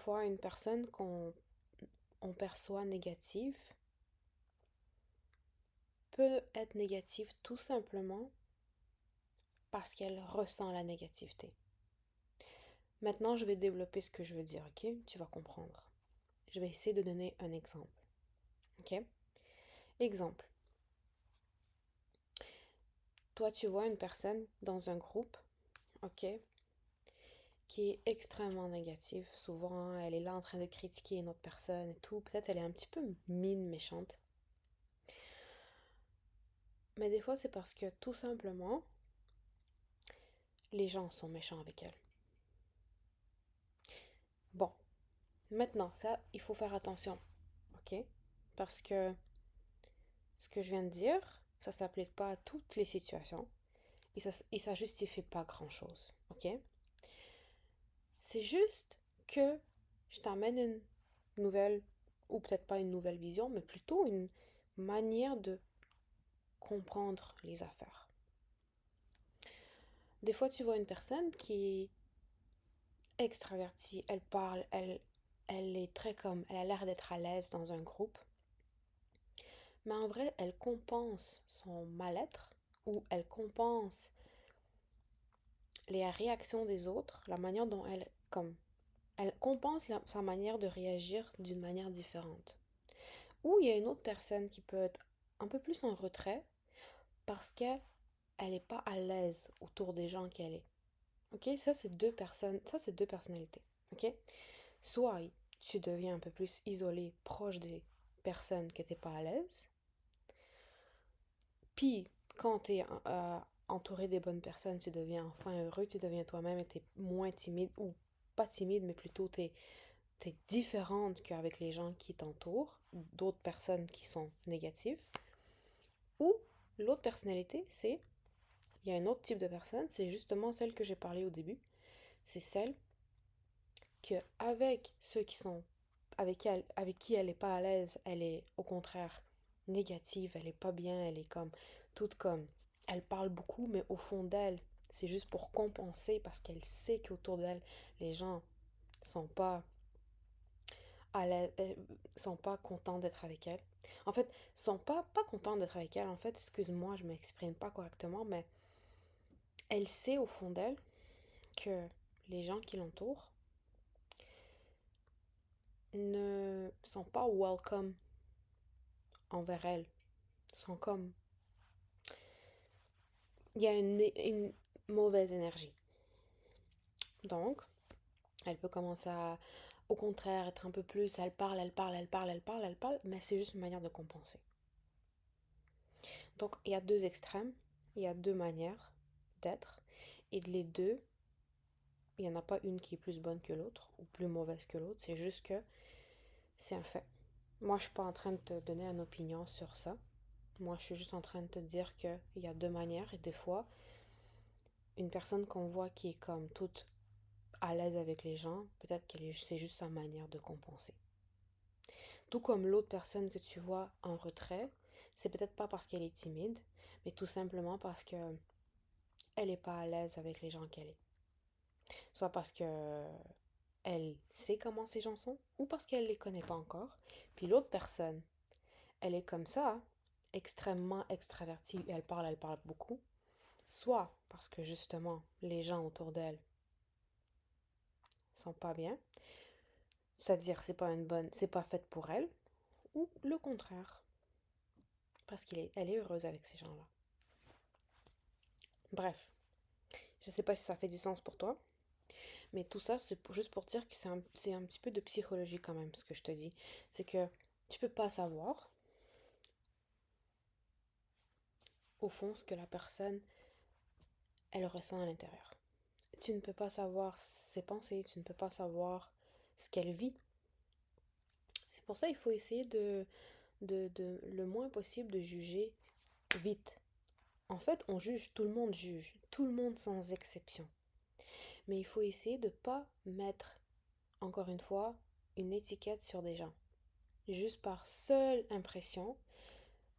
fois, une personne qu'on perçoit négative peut être négative tout simplement parce qu'elle ressent la négativité. Maintenant, je vais développer ce que je veux dire, ok? Tu vas comprendre. Je vais essayer de donner un exemple, ok? Exemple. Toi, tu vois une personne dans un groupe, ok, qui est extrêmement négative. Souvent, elle est là en train de critiquer une autre personne et tout. Peut-être elle est un petit peu mine, méchante. Mais des fois, c'est parce que tout simplement, les gens sont méchants avec elle. Bon, maintenant, ça, il faut faire attention, ok? Parce que ce que je viens de dire, ça s'applique pas à toutes les situations et ça justifie pas grand-chose, ok? C'est juste que je t'amène une nouvelle, ou peut-être pas une nouvelle vision, mais plutôt une manière de comprendre les affaires. Des fois, tu vois une personne qui est extravertie, elle parle, elle est très comme, elle a l'air d'être à l'aise dans un groupe, mais en vrai, elle compense son mal-être ou elle compense les réactions des autres, la manière dont elle compense sa manière de réagir d'une manière différente. Ou il y a une autre personne qui peut être un peu plus en retrait parce qu'elle n'est pas à l'aise autour des gens qu'elle est. Ok, ça c'est deux personnes, ça c'est deux personnalités. Ok, soit tu deviens un peu plus isolé, proche des personnes que t'es pas à l'aise. Puis quand tu es entouré des bonnes personnes, tu deviens enfin heureux, tu deviens toi-même et tu es moins timide ou pas timide, mais plutôt t'es différente qu'avec les gens qui t'entourent, d'autres personnes qui sont négatives. Ou l'autre personnalité, il y a un autre type de personne, c'est justement celle que j'ai parlé au début. C'est celle que avec ceux qui sont avec qui elle n'est pas à l'aise, elle est au contraire négative, elle est pas bien, elle est comme toute comme elle parle beaucoup, mais au fond d'elle, c'est juste pour compenser parce qu'elle sait qu'autour d'elle, les gens sont pas à l'aise, sont pas contents d'être avec elle. En fait, sont pas contents d'être avec elle. En fait, excuse-moi, je m'exprime pas correctement, mais elle sait au fond d'elle que les gens qui l'entourent ne sont pas welcome envers elle. Sont comme... Il y a une mauvaise énergie. Donc, elle peut commencer à, au contraire, être un peu plus... Elle parle, elle parle, elle parle, elle parle, elle parle, mais c'est juste une manière de compenser. Donc, il y a deux extrêmes, il y a deux manières d'être, et les deux, il n'y en a pas une qui est plus bonne que l'autre, ou plus mauvaise que l'autre, c'est juste que c'est un fait. Moi, je suis pas en train de te donner une opinion sur ça. Moi, je suis juste en train de te dire qu'il y a deux manières, et des fois, une personne qu'on voit qui est comme toute à l'aise avec les gens, peut-être c'est juste sa manière de compenser. Tout comme l'autre personne que tu vois en retrait, c'est peut-être pas parce qu'elle est timide, mais tout simplement parce que elle est pas à l'aise avec les gens qu'elle est. Soit parce que elle sait comment ces gens sont, ou parce qu'elle les connaît pas encore. Puis l'autre personne, elle est comme ça, extrêmement extravertie, et elle parle beaucoup. Soit parce que justement, les gens autour d'elle sont pas bien, c'est-à-dire c'est pas fait pour elle, ou le contraire, parce elle est heureuse avec ces gens-là. Bref, je sais pas si ça fait du sens pour toi, mais tout ça, c'est juste pour dire que c'est un petit peu de psychologie quand même, ce que je te dis. C'est que tu peux pas savoir, au fond, ce que la personne, elle ressent à l'intérieur. Tu ne peux pas savoir ses pensées, tu ne peux pas savoir ce qu'elle vit. C'est pour ça qu'il faut essayer de le moins possible de juger vite. En fait, on juge, tout le monde juge, tout le monde sans exception. Mais il faut essayer de ne pas mettre, encore une fois, une étiquette sur des gens. Juste par seule impression,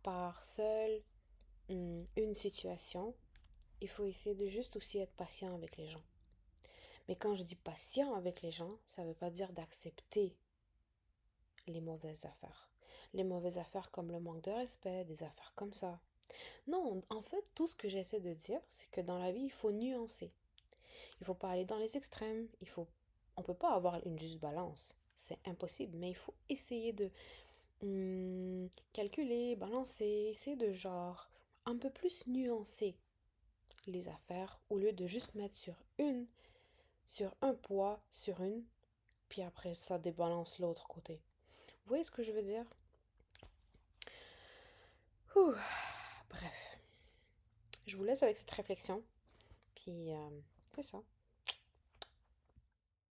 par seule une situation, il faut essayer de juste aussi être patient avec les gens. Mais quand je dis patient avec les gens, ça ne veut pas dire d'accepter les mauvaises affaires. Les mauvaises affaires comme le manque de respect, des affaires comme ça. Non, en fait, tout ce que j'essaie de dire, c'est que dans la vie, il faut nuancer. Il faut pas aller dans les extrêmes. On peut pas avoir une juste balance. C'est impossible, mais il faut essayer de calculer, balancer, essayer de genre un peu plus nuancer les affaires au lieu de juste mettre sur un poids, sur une, puis après ça débalance l'autre côté. Vous voyez ce que je veux dire? Ouh, bref, je vous laisse avec cette réflexion, puis c'est ça.